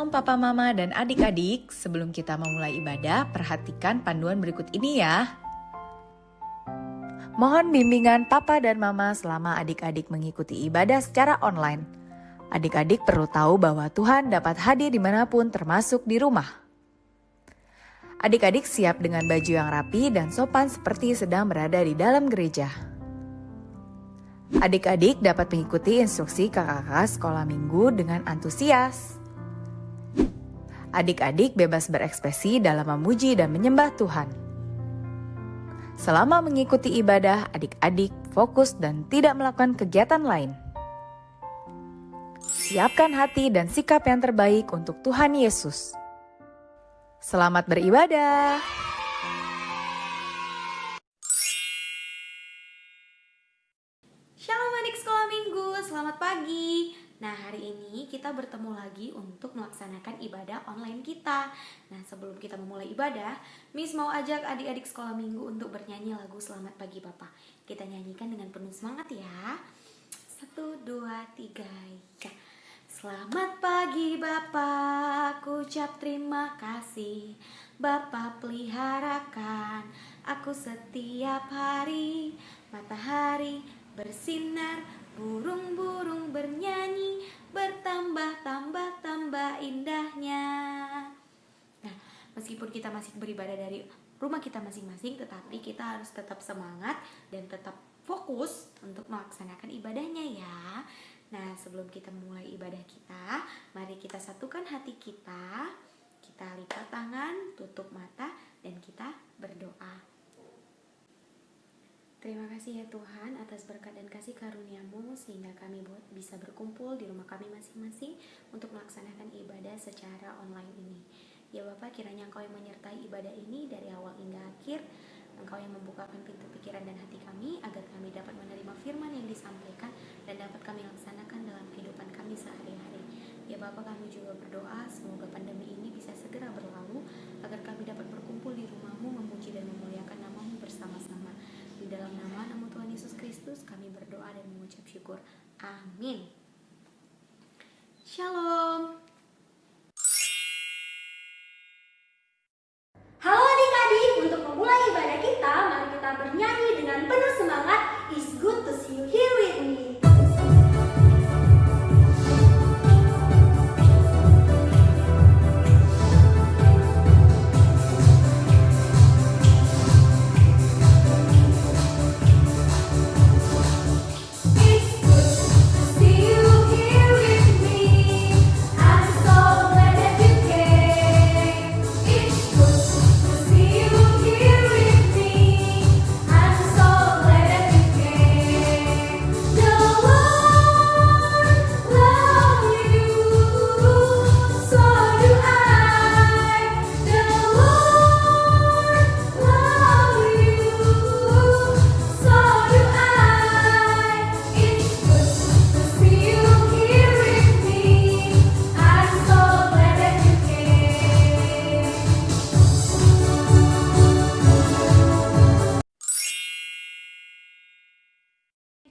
Shalom Papa Mama dan adik-adik, sebelum kita memulai ibadah, perhatikan panduan berikut ini ya. Mohon bimbingan Papa dan Mama selama adik-adik mengikuti ibadah secara online. Adik-adik perlu tahu bahwa Tuhan dapat hadir dimanapun termasuk di rumah. Adik-adik siap dengan baju yang rapi dan sopan seperti sedang berada di dalam gereja. Adik-adik dapat mengikuti instruksi kakak-kakak sekolah minggu dengan antusias. Adik-adik bebas berekspresi dalam memuji dan menyembah Tuhan. Selama mengikuti ibadah, adik-adik fokus dan tidak melakukan kegiatan lain. Siapkan hati dan sikap yang terbaik untuk Tuhan Yesus. Selamat beribadah. Shalom adik sekolah minggu, selamat pagi. Nah, hari ini kita bertemu lagi untuk melaksanakan ibadah online kita. Nah, sebelum kita memulai ibadah, Miss mau ajak adik-adik sekolah minggu untuk bernyanyi lagu Selamat Pagi Papa. Kita nyanyikan dengan penuh semangat ya. 1, 2, 3, ya. Selamat pagi Bapak, ku ucap terima kasih. Bapak peliharakan aku setiap hari. Matahari bersinar, burung-burung bernyanyi, bertambah indahnya. Nah, meskipun kita masih beribadah dari rumah kita masing-masing, tetapi kita harus tetap semangat dan tetap fokus untuk melaksanakan ibadahnya ya. Nah, sebelum kita mulai ibadah kita, mari kita satukan hati kita. Kita lipat tangan, tutup mata, dan kita berdoa. Terima kasih ya Tuhan atas berkat dan kasih karunia-Mu sehingga kami bisa berkumpul di rumah kami masing-masing untuk melaksanakan ibadah secara online ini. Ya Bapak, kiranya Engkau yang menyertai ibadah ini dari awal hingga akhir. Engkau yang membukakan pintu pikiran dan hati kami agar kami dapat menerima firman yang disampaikan dan dapat kami laksanakan dalam kehidupan kami sehari-hari. Ya Bapak, kami juga berdoa semoga pandemi ini bisa segera berlalu agar kami dapat berkumpul di rumah-Mu, memuji dan memuliakan nama-Mu bersama-sama. Di dalam nama Tuhan Yesus Kristus kami berdoa dan mengucap syukur. Amin. Shalom. Halo adik-adik, untuk memulai ibadah kita, mari kita bernyanyi dengan penuh semangat. It's good to see you here with me.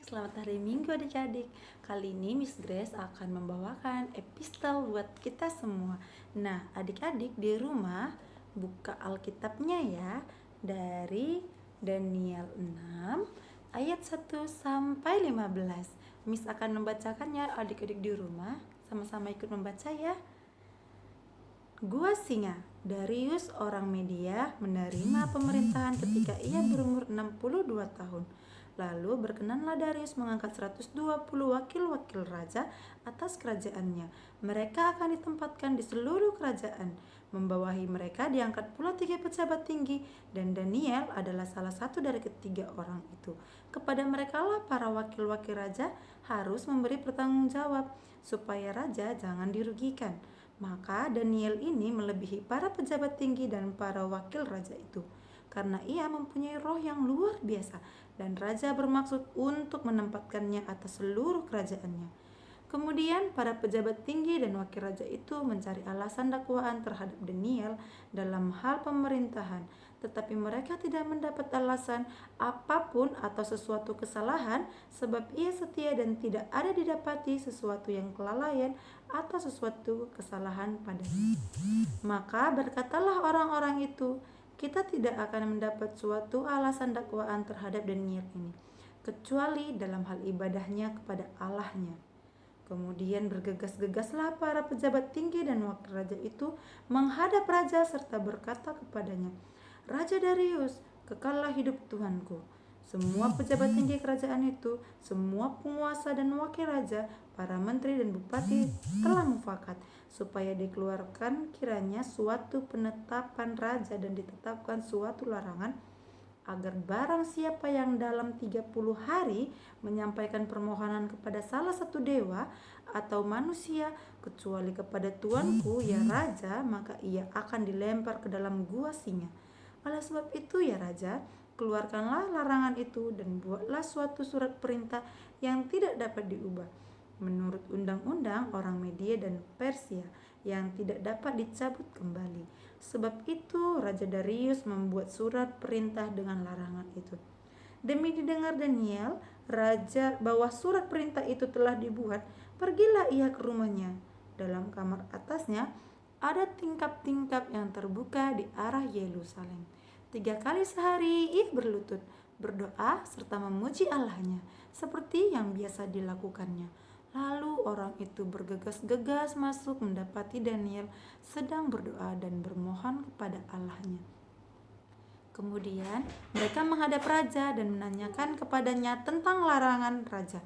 Selamat hari Minggu adik-adik. Kali ini Miss Grace akan membawakan epistel buat kita semua. Nah, adik-adik di rumah buka Alkitabnya ya, dari Daniel 6 ayat 1 sampai 15. Miss akan membacakannya, adik-adik di rumah sama-sama ikut membaca ya. Gua Singa. Darius orang Media menerima pemerintahan ketika ia berumur 62 tahun. Lalu berkenanlah Darius mengangkat 120 wakil-wakil raja atas kerajaannya. Mereka akan ditempatkan di seluruh kerajaan. Membawahi mereka diangkat pula 3 pejabat tinggi, dan Daniel adalah salah satu dari ketiga orang itu. Kepada mereka lah para wakil-wakil raja harus memberi pertanggungjawab, supaya raja jangan dirugikan. Maka Daniel ini melebihi para pejabat tinggi dan para wakil raja itu, karena ia mempunyai roh yang luar biasa, dan raja bermaksud untuk menempatkannya atas seluruh kerajaannya. Kemudian para pejabat tinggi dan wakil raja itu mencari alasan dakwaan terhadap Daniel dalam hal pemerintahan, tetapi mereka tidak mendapat alasan apapun atau sesuatu kesalahan, sebab ia setia dan tidak ada didapati sesuatu yang kelalaian atau sesuatu kesalahan padanya. Maka berkatalah orang-orang itu, kita tidak akan mendapat suatu alasan dakwaan terhadap Daniel ini, kecuali dalam hal ibadahnya kepada Allahnya. Kemudian bergegas-gegaslah para pejabat tinggi dan wakil raja itu menghadap raja serta berkata kepadanya, Raja Darius, kekallah hidup Tuhanku. Semua pejabat tinggi kerajaan itu, semua penguasa dan wakil raja, para menteri dan bupati telah mufakat supaya dikeluarkan kiranya suatu penetapan raja dan ditetapkan suatu larangan agar barang siapa yang dalam 30 hari menyampaikan permohonan kepada salah satu dewa atau manusia kecuali kepada tuanku ya raja, maka ia akan dilempar ke dalam gua singa. Oleh sebab itu ya raja, keluarkanlah larangan itu dan buatlah suatu surat perintah yang tidak dapat diubah menurut undang-undang orang Media dan Persia yang tidak dapat dicabut kembali. Sebab itu Raja Darius membuat surat perintah dengan larangan itu. Demi didengar Daniel, raja bahwa surat perintah itu telah dibuat, pergilah ia ke rumahnya. Dalam kamar atasnya ada tingkap-tingkap yang terbuka di arah Yerusalem. 3 kali sehari ia berlutut, berdoa serta memuji Allahnya, seperti yang biasa dilakukannya. Lalu orang itu bergegas-gegas masuk mendapati Daniel sedang berdoa dan bermohon kepada Allahnya. Kemudian mereka menghadap raja dan menanyakan kepadanya tentang larangan raja.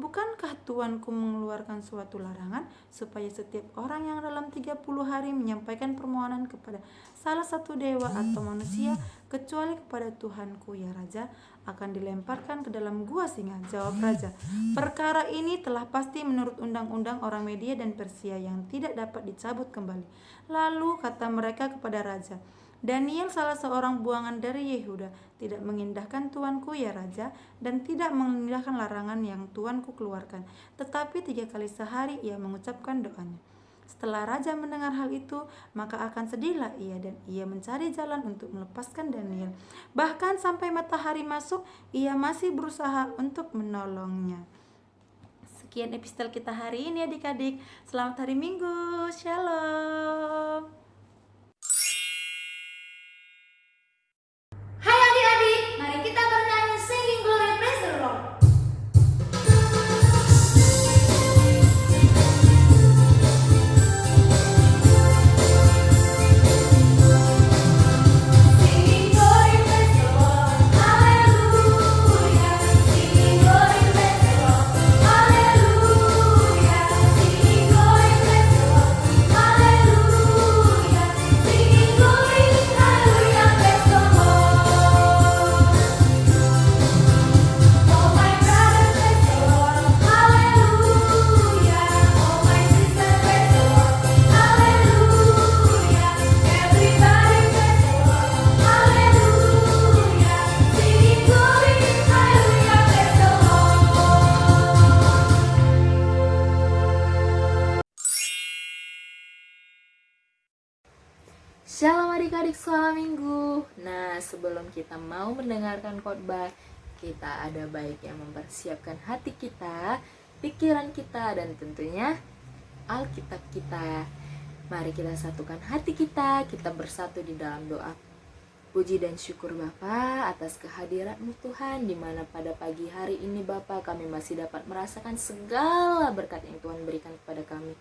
Bukankah tuanku mengeluarkan suatu larangan supaya setiap orang yang dalam 30 hari menyampaikan permohonan kepada salah satu dewa atau manusia kecuali kepada Tuhanku ya raja akan dilemparkan ke dalam gua singa? Jawab raja, perkara ini telah pasti menurut undang-undang orang Media dan Persia yang tidak dapat dicabut kembali. Lalu kata mereka kepada raja, Daniel salah seorang buangan dari Yehuda tidak mengindahkan tuanku ya raja dan tidak mengindahkan larangan yang tuanku keluarkan, tetapi 3 kali sehari ia mengucapkan doanya. Setelah raja mendengar hal itu, maka akan sedihlah ia dan ia mencari jalan untuk melepaskan Daniel. Bahkan sampai matahari masuk, ia masih berusaha untuk menolongnya. Sekian epistel kita hari ini adik-adik. Selamat hari Minggu. Shalom. Hai adik-adik, mari kita bernyanyi Singing Glory Praise the Lord. Singing glory praise the Lord, hallelujah. Singing glory praise the Lord, hallelujah. Singing glory praise the Lord, hallelujah. Singing glory, hallelujah, praise the Lord. Oh my brother, praise the Lord, hallelujah. Oh my sister, praise the Lord, hallelujah. Everybody praise the Lord, hallelujah. Singing glory, hallelujah, praise the Lord. Shalom adik-adik sekolah minggu. Nah, sebelum kita mau mendengarkan khotbah, kita ada baiknya mempersiapkan hati kita, pikiran kita, dan tentunya Alkitab kita. Mari kita satukan hati kita bersatu di dalam doa. Puji dan syukur Bapa atas kehadiran-Mu Tuhan, di mana pada pagi hari ini Bapa kami masih dapat merasakan segala berkat yang Tuhan berikan kepada kami.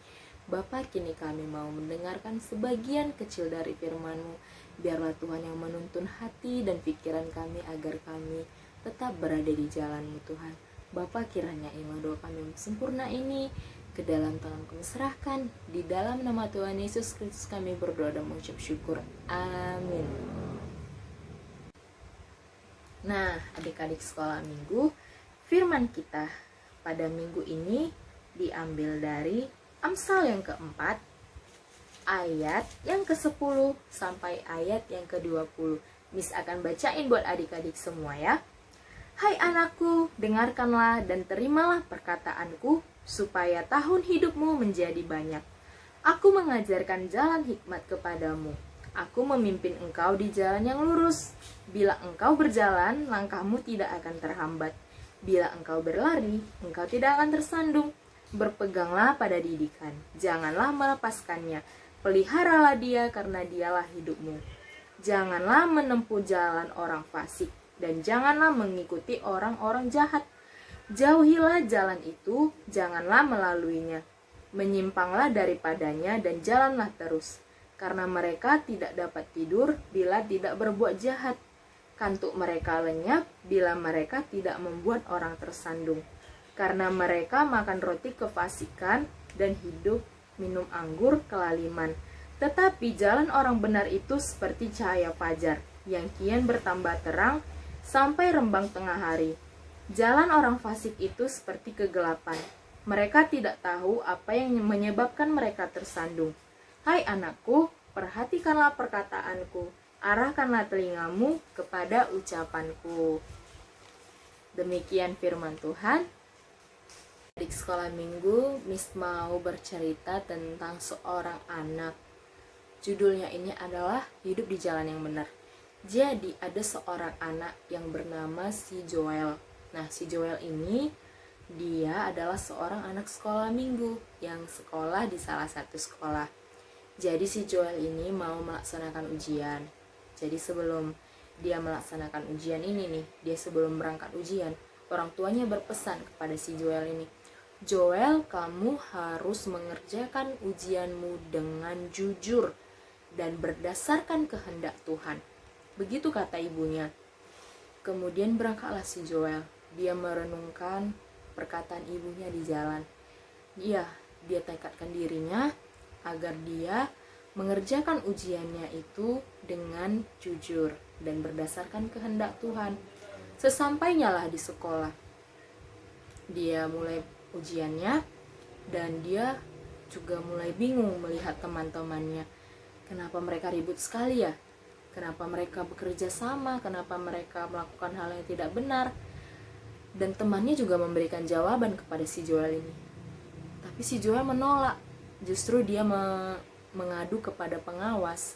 Bapa, kini kami mau mendengarkan sebagian kecil dari firman-Mu. Biarlah Tuhan yang menuntun hati dan pikiran kami agar kami tetap berada di jalan-Mu Tuhan. Bapa, kiranya iman doa kami sempurna ini ke dalam tangan kami serahkan. Di dalam nama Tuhan Yesus Kristus kami berdoa dan mengucap syukur. Amin. Nah, adik-adik sekolah minggu, firman kita pada minggu ini diambil dari Amsal yang keempat, ayat yang ke-10 sampai ayat yang ke-20. Miss akan bacain buat adik-adik semua ya. Hai anakku, dengarkanlah dan terimalah perkataanku, supaya tahun hidupmu menjadi banyak. Aku mengajarkan jalan hikmat kepadamu. Aku memimpin engkau di jalan yang lurus. Bila engkau berjalan, langkahmu tidak akan terhambat. Bila engkau berlari, engkau tidak akan tersandung. Berpeganglah pada didikan, janganlah melepaskannya. Peliharalah dia karena dialah hidupmu. Janganlah menempuh jalan orang fasik, dan janganlah mengikuti orang-orang jahat. Jauhilah jalan itu, janganlah melaluinya. Menyimpanglah daripadanya dan jalanlah terus, karena mereka tidak dapat tidur bila tidak berbuat jahat. Kantuk mereka lenyap bila mereka tidak membuat orang tersandung, karena mereka makan roti kefasikan dan hidup minum anggur kelaliman. Tetapi jalan orang benar itu seperti cahaya fajar, yang kian bertambah terang sampai rembang tengah hari. Jalan orang fasik itu seperti kegelapan. Mereka tidak tahu apa yang menyebabkan mereka tersandung. Hai anakku, perhatikanlah perkataanku, arahkanlah telingamu kepada ucapanku. Demikian firman Tuhan. Di sekolah minggu, Miss mau bercerita tentang seorang anak. Judulnya ini adalah Hidup di Jalan yang Benar. Jadi ada seorang anak yang bernama si Joel. Nah, si Joel ini dia adalah seorang anak sekolah minggu yang sekolah di salah satu sekolah. Jadi si Joel ini mau melaksanakan ujian. Jadi sebelum dia melaksanakan ujian ini nih, dia sebelum berangkat ujian, orang tuanya berpesan kepada si Joel ini, Joel, kamu harus mengerjakan ujianmu dengan jujur dan berdasarkan kehendak Tuhan. Begitu kata ibunya. Kemudian berangkatlah si Joel. Dia merenungkan perkataan ibunya di jalan. Dia tekadkan dirinya agar dia mengerjakan ujiannya itu dengan jujur dan berdasarkan kehendak Tuhan. Sesampainya lah di sekolah, dia mulai ujiannya dan dia juga mulai bingung melihat teman-temannya. Kenapa mereka ribut sekali ya? Kenapa mereka bekerja sama? Kenapa mereka melakukan hal yang tidak benar? Dan temannya juga memberikan jawaban kepada si Joel ini. Tapi si Joel menolak. Justru dia mengadu kepada pengawas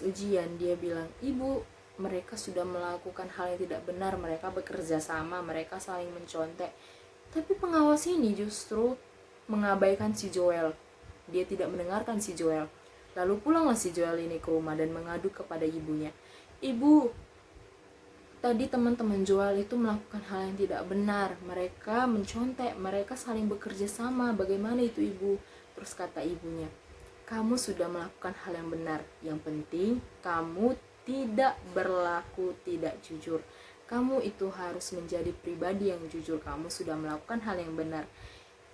ujian. Dia bilang, ibu, mereka sudah melakukan hal yang tidak benar. Mereka bekerja sama, mereka saling mencontek. Tapi pengawas ini justru mengabaikan si Joel. Dia tidak mendengarkan si Joel. Lalu pulanglah si Joel ini ke rumah dan mengadu kepada ibunya. Ibu, tadi teman-teman Joel itu melakukan hal yang tidak benar. Mereka mencontek, mereka saling bekerja sama. Bagaimana itu ibu? Terus kata ibunya, kamu sudah melakukan hal yang benar. Yang penting kamu tidak berlaku tidak jujur. Kamu itu harus menjadi pribadi yang jujur. Kamu sudah melakukan hal yang benar.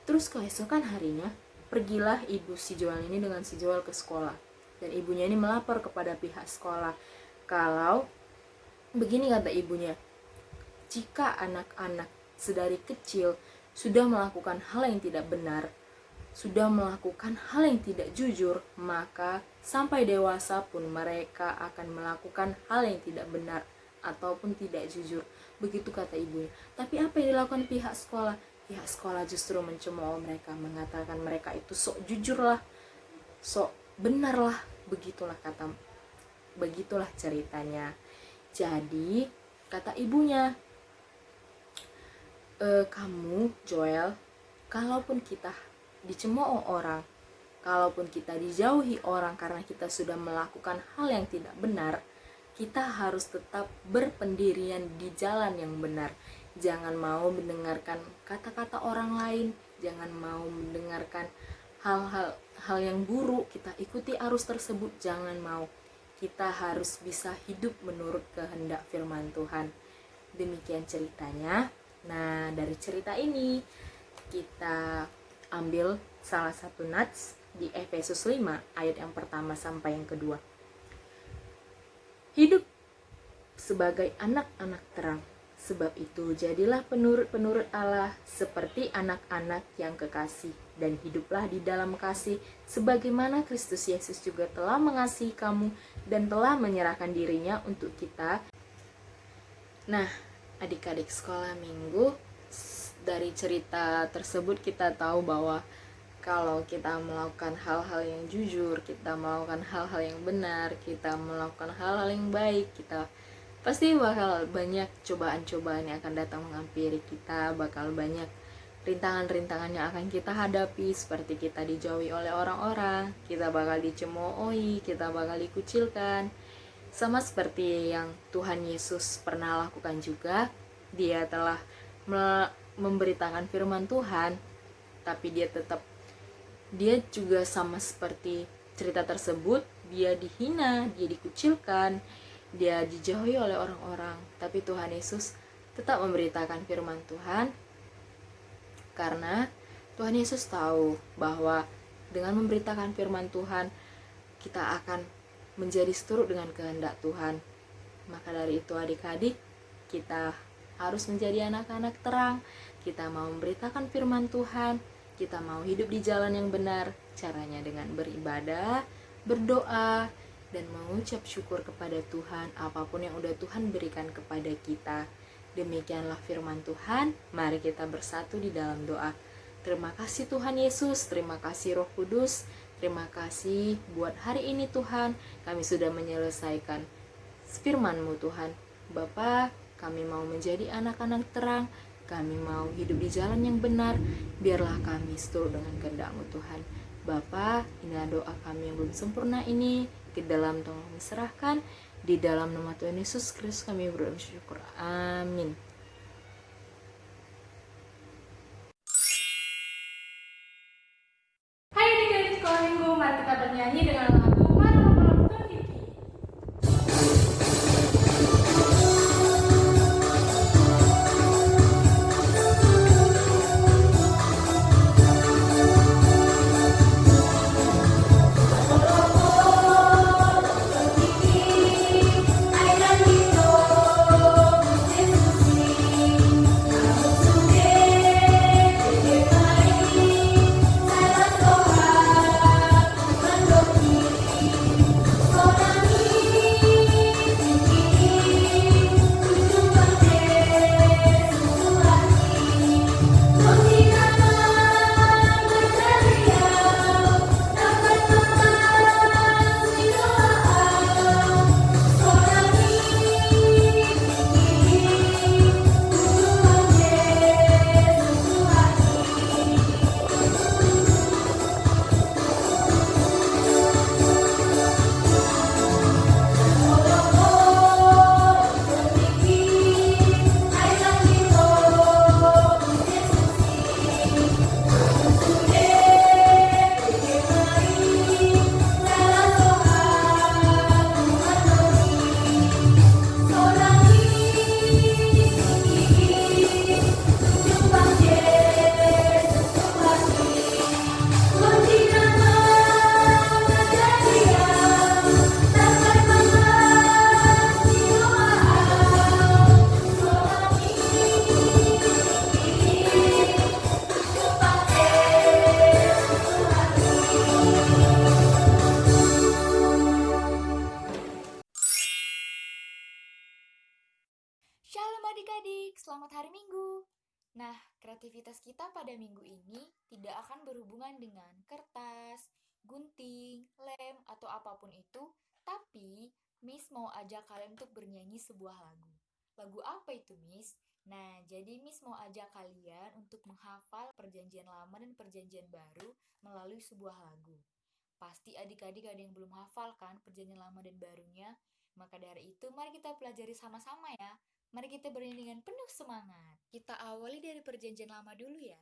Terus keesokan harinya, pergilah ibu si Joel ini dengan si Joel ke sekolah. Dan ibunya ini melapor kepada pihak sekolah. Kalau begini kata ibunya, jika anak-anak sedari kecil sudah melakukan hal yang tidak benar, sudah melakukan hal yang tidak jujur, maka sampai dewasa pun mereka akan melakukan hal yang tidak benar ataupun tidak jujur. Begitu kata ibunya. Tapi apa yang dilakukan pihak sekolah? Pihak sekolah justru mencemooh mereka, mengatakan mereka itu sok jujur lah, sok benar lah. Begitulah ceritanya. Jadi kata ibunya, kamu Joel, kalaupun kita dicemooh orang, kalaupun kita dijauhi orang karena kita sudah melakukan hal yang tidak benar, kita harus tetap berpendirian di jalan yang benar. Jangan mau mendengarkan kata-kata orang lain, jangan mau mendengarkan hal yang buruk, kita ikuti arus tersebut, jangan mau. Kita harus bisa hidup menurut kehendak firman Tuhan. Demikian ceritanya. Nah, dari cerita ini kita ambil salah satu nats di Efesus 5 ayat yang pertama sampai yang kedua. Hidup sebagai anak-anak terang. Sebab itu jadilah penurut Allah seperti anak-anak yang kekasih, dan hiduplah di dalam kasih sebagaimana Kristus Yesus juga telah mengasihi kamu dan telah menyerahkan dirinya untuk kita. Nah, adik-adik sekolah minggu, dari cerita tersebut kita tahu bahwa Kalau kita melakukan hal-hal yang jujur, kita melakukan hal-hal yang benar, kita melakukan hal-hal yang baik, kita pasti bakal banyak cobaan-cobaan yang akan datang menghampiri kita, bakal banyak rintangan-rintangan yang akan kita hadapi, seperti kita dijauhi oleh orang-orang, kita bakal dicemoohi, kita bakal dikucilkan. Sama seperti yang Tuhan Yesus pernah lakukan juga, dia telah memberitakan firman Tuhan, tapi dia juga sama seperti cerita tersebut, dia dihina, dia dikucilkan, dia dijauhi oleh orang-orang, tapi Tuhan Yesus tetap memberitakan firman Tuhan, karena Tuhan Yesus tahu bahwa dengan memberitakan firman Tuhan, kita akan menjadi seturut dengan kehendak Tuhan. Maka dari itu adik-adik, kita harus menjadi anak-anak terang. Kita mau memberitakan firman Tuhan, kita mau hidup di jalan yang benar. Caranya dengan beribadah, berdoa, dan mengucap syukur kepada Tuhan apapun yang udah Tuhan berikan kepada kita. Demikianlah firman Tuhan. Mari kita bersatu di dalam doa. Terima kasih Tuhan Yesus, terima kasih Roh Kudus, terima kasih buat hari ini Tuhan. Kami sudah menyelesaikan firman-Mu Tuhan. Bapa, kami mau menjadi anak-anak terang, kami mau hidup di jalan yang benar. Biarlah kami seturut dengan kehendak-Mu Tuhan. Bapa, inilah doa kami yang belum sempurna ini, ke dalam tolong kami serahkan. Di dalam nama Tuhan Yesus Kristus kami berdoa bersyukur. Amin. Hai adik-adik sekolah minggu, mari kita bernyanyi dengan lagu Mana Belum Tertiki. Shalom adik-adik, selamat hari Minggu. Nah, kreativitas kita pada minggu ini tidak akan berhubungan dengan kertas, gunting, lem, atau apapun itu, tapi Miss mau ajak kalian untuk bernyanyi sebuah lagu. Lagu apa itu, Miss? Nah, jadi Miss mau ajak kalian untuk menghafal perjanjian lama dan perjanjian baru melalui sebuah lagu. Pasti adik-adik ada yang belum hafal kan perjanjian lama dan barunya? Maka dari itu, mari kita pelajari sama-sama ya. Mari kita bernyanyi dengan penuh semangat. Kita awali dari perjanjian lama dulu ya.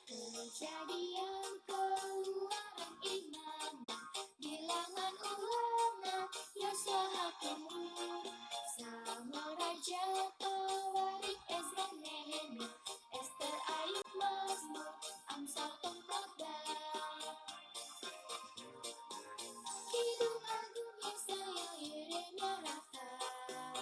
Kejadian keluaran iman, bilangan ulangan, Yosua hakim Nur, Samuel raja Tawarik Ezra Nehemia, Ester Ayub Mazmur, Amsal Pengkhotbah, Kidung Agung Yesaya Yeremia Ratapan,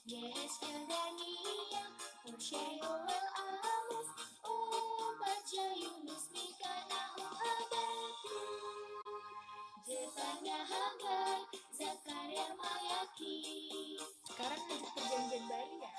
Yesaya Dania, Hosea Yoel Amos, Obadya Yunus Mika Nahum Habakkuk, Zefania Hagai, Zakaria Mayaki. Sekarang lanjut perjanjian baru ya.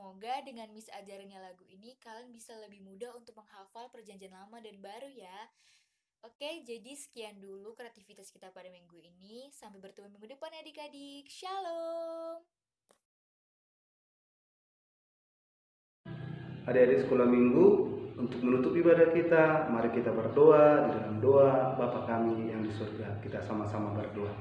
Semoga dengan Miss ajarannya lagu ini kalian bisa lebih mudah untuk menghafal perjanjian lama dan baru ya. Oke, jadi sekian dulu kreativitas kita pada minggu ini. Sampai bertemu minggu depan adik-adik. Shalom! Adik-adik sekolah minggu, untuk menutup ibadah kita, mari kita berdoa di dalam doa Bapa kami yang di surga. Kita sama-sama berdoa.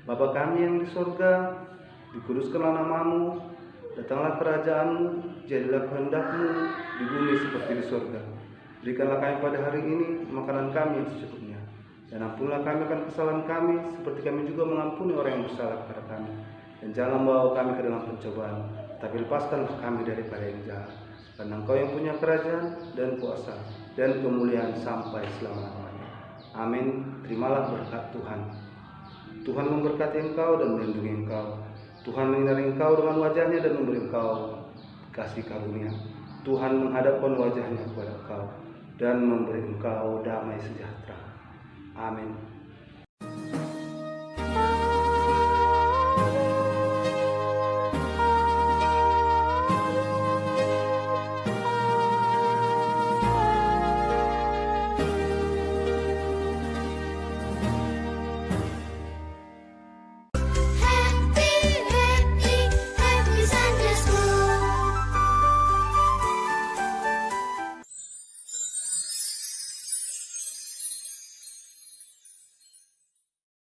Bapa kami yang di surga, dikuduskanlah namamu, datanglah kerajaanmu, jadilah kehendakmu di bumi seperti di surga. Berikanlah kami pada hari ini makanan kami yang secukupnya, dan ampunilah kami akan kesalahan kami, seperti kami juga mengampuni orang yang bersalah kepada kami. Dan jangan membawa kami ke dalam pencobaan, tapi lepaskanlah kami daripada yang jahat. Karena Engkau yang punya kerajaan dan kuasa dan kemuliaan sampai selama-lamanya. Amin. Terimalah berkat Tuhan. Tuhan memberkati engkau dan melindungi engkau. Tuhan menyinari engkau dengan wajahnya dan memberi engkau kasih karunia. Tuhan menghadapkan wajahnya kepada engkau dan memberi engkau damai sejahtera. Amin.